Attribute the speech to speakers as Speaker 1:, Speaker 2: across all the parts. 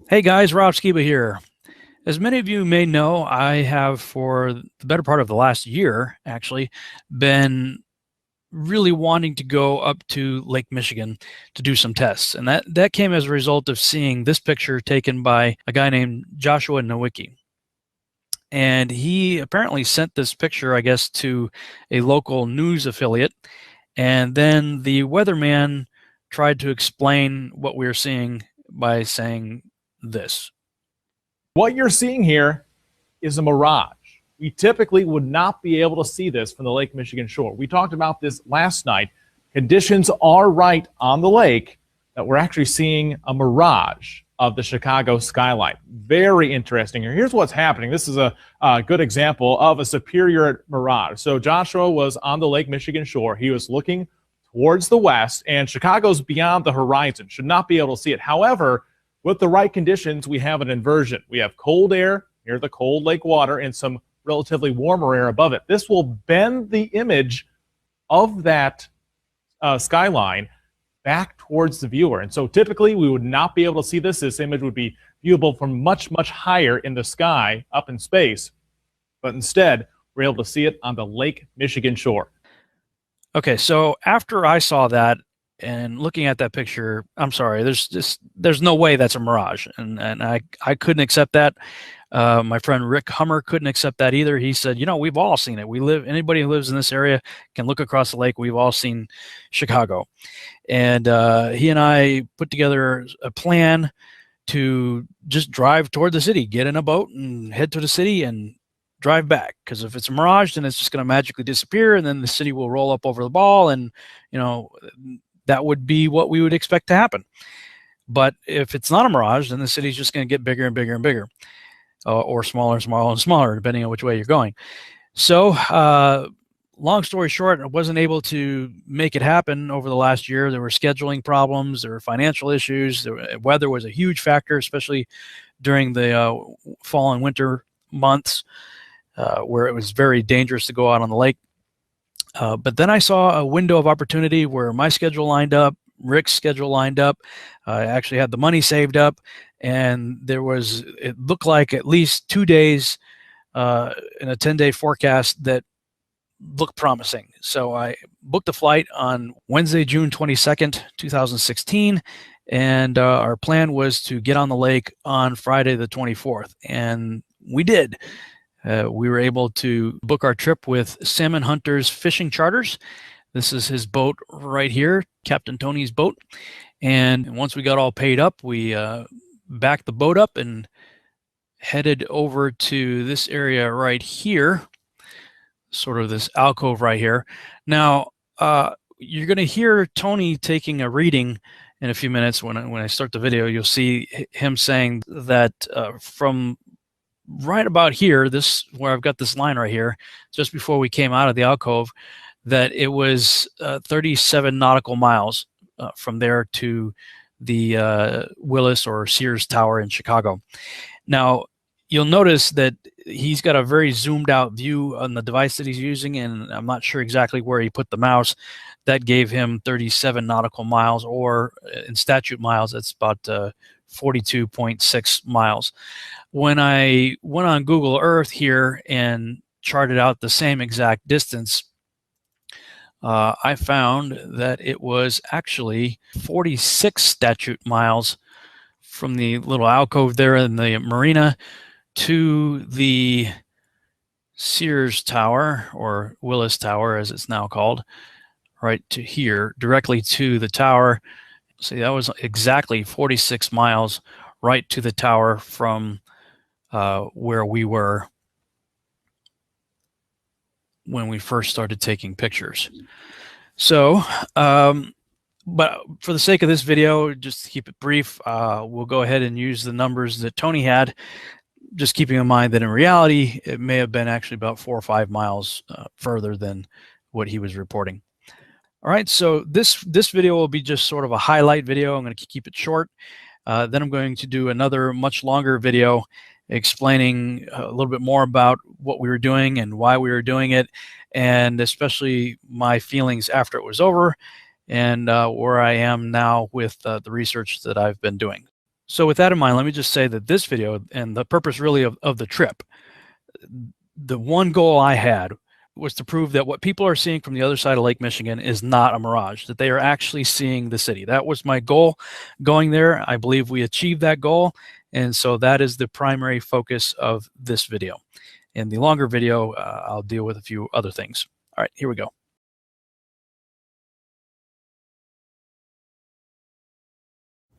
Speaker 1: Hey guys, Rob Skiba here. As many of you may know, I have for the better part of the last year actually been really wanting to go up to Lake Michigan to do some tests. And that came as a result of seeing this picture taken by a guy named Joshua Nowicki. And he apparently sent this picture, I guess, to a local news affiliate. And then the weatherman tried to explain what we were seeing by saying this.
Speaker 2: What you're seeing here is a mirage. We typically would not be able to see this from the Lake Michigan shore. We talked about this last night. Conditions are right on the lake that we're actually seeing a mirage of the Chicago skyline. Very interesting here. Here's what's happening. This is a good example of a superior mirage. So Joshua was on the Lake Michigan shore. He was looking towards the west, and Chicago's beyond the horizon. Should not be able to see it. However, with the right conditions, we have an inversion. We have cold air near the cold lake water and some relatively warmer air above it. This will bend the image of that skyline back towards the viewer. And so typically we would not be able to see this. This image would be viewable from much, much higher in the sky up in space. But instead, we're able to see it on the Lake Michigan shore.
Speaker 1: Okay, so after I saw that and looking at that picture, I'm sorry, there's no way that's a mirage, and I couldn't accept that. My friend Rick Hummer couldn't accept that either. He said, we've all seen it. Anybody who lives in this area can look across the lake. We've all seen Chicago, and he and I put together a plan to just drive toward the city, get in a boat, and head to the city and drive back, because if it's a mirage, then it's just going to magically disappear, and then the city will roll up over the ball, and that would be what we would expect to happen. But if it's not a mirage, then the city's just going to get bigger and bigger and bigger, or smaller and smaller and smaller, depending on which way you're going. So long story short, I wasn't able to make it happen over the last year. There were scheduling problems, there were financial issues, weather was a huge factor, especially during the fall and winter months, where it was very dangerous to go out on the lake. But then I saw a window of opportunity where my schedule lined up, Rick's schedule lined up. I actually had the money saved up, and it looked like at least 2 days in a 10-day forecast that looked promising. So I booked a flight on Wednesday, June 22nd, 2016, and our plan was to get on the lake on Friday the 24th, and we did. We were able to book our trip with Salmon Hunters Fishing Charters. This is his boat right here, Captain Tony's boat. And once we got all paid up, we backed the boat up and headed over to this area right here, sort of this alcove right here. Now, you're going to hear Tony taking a reading in a few minutes. When I start the video, you'll see him saying that from right about here, where I've got this line right here, just before we came out of the alcove, that it was 37 nautical miles from there to the Willis or Sears Tower in Chicago. Now, you'll notice that he's got a very zoomed out view on the device that he's using, and I'm not sure exactly where he put the mouse. That gave him 37 nautical miles, or in statute miles, that's about 42.6 miles. When I went on Google Earth here and charted out the same exact distance, I found that it was actually 46 statute miles from the little alcove there in the marina to the Sears Tower, or Willis Tower as it's now called, right to here, directly to the tower. See, that was exactly 46 miles right to the tower from where we were when we first started taking pictures. So, but for the sake of this video, just to keep it brief, we'll go ahead and use the numbers that Tony had, just keeping in mind that in reality, it may have been actually about 4 or 5 miles further than what he was reporting. All right, so this video will be just sort of a highlight video. I'm going to keep it short. Then I'm going to do another much longer video explaining a little bit more about what we were doing and why we were doing it, and especially my feelings after it was over, and where I am now with the research that I've been doing. So with that in mind, let me just say that this video and the purpose really of the trip, the one goal I had was to prove that what people are seeing from the other side of Lake Michigan is not a mirage, that they are actually seeing the city. That was my goal going there. I believe we achieved that goal. And so that is the primary focus of this video. In the longer video, I'll deal with a few other things. All right, here we go.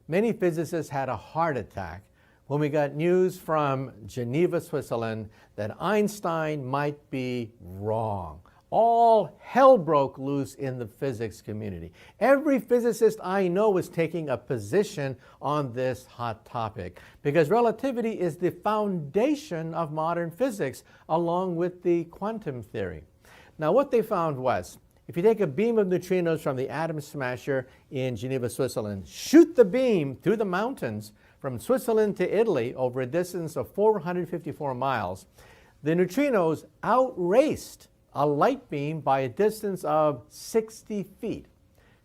Speaker 3: Many physicists had a heart attack when we got news from Geneva, Switzerland, that Einstein might be wrong. All hell broke loose in the physics community. Every physicist I know is taking a position on this hot topic because relativity is the foundation of modern physics, along with the quantum theory. Now, what they found was, if you take a beam of neutrinos from the atom smasher in Geneva, Switzerland, shoot the beam through the mountains from Switzerland to Italy over a distance of 454 miles, the neutrinos outraced a light beam by a distance of 60 feet.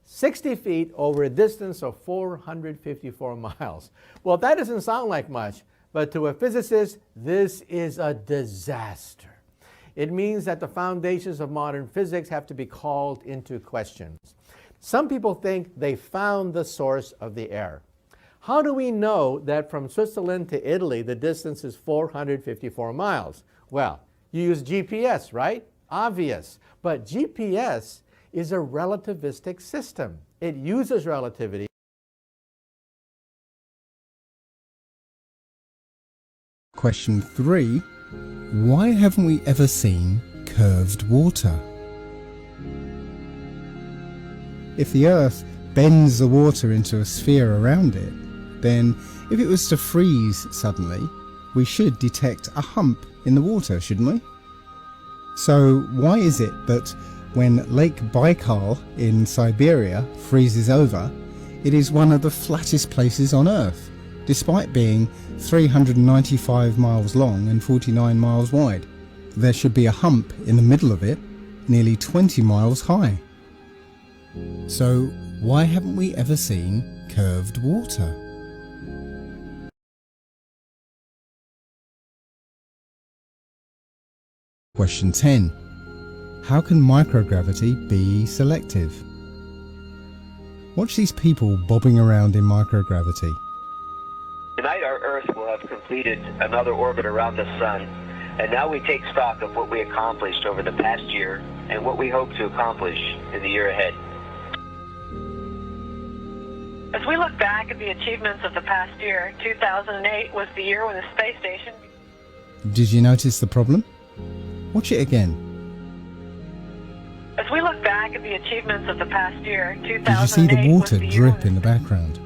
Speaker 3: 60 feet over a distance of 454 miles. Well, that doesn't sound like much, but to a physicist, this is a disaster. It means that the foundations of modern physics have to be called into question. Some people think they found the source of the error. How do we know that from Switzerland to Italy the distance is 454 miles? Well, you use GPS, right? Obvious. But GPS is a relativistic system. It uses relativity.
Speaker 4: Question 3. Why haven't we ever seen curved water? If the Earth bends the water into a sphere around it, then if it was to freeze suddenly, we should detect a hump in the water, shouldn't we? So why is it that when Lake Baikal in Siberia freezes over, it is one of the flattest places on Earth, despite being 395 miles long and 49 miles wide? There should be a hump in the middle of it, nearly 20 miles high. So why haven't we ever seen curved water? Question 10. How can microgravity be selective? Watch these people bobbing around in microgravity.
Speaker 5: Tonight our Earth will have completed another orbit around the Sun, and now we take stock of what we accomplished over the past year and what we hope to accomplish in the year ahead.
Speaker 6: As we look back at the achievements of the past year, 2008 was the year when the space station...
Speaker 4: Did you notice the problem? Watch it again.
Speaker 6: As we look back at the achievements of the past year, 2008
Speaker 4: Did you see the water
Speaker 6: was the
Speaker 4: drip
Speaker 6: year
Speaker 4: in the background?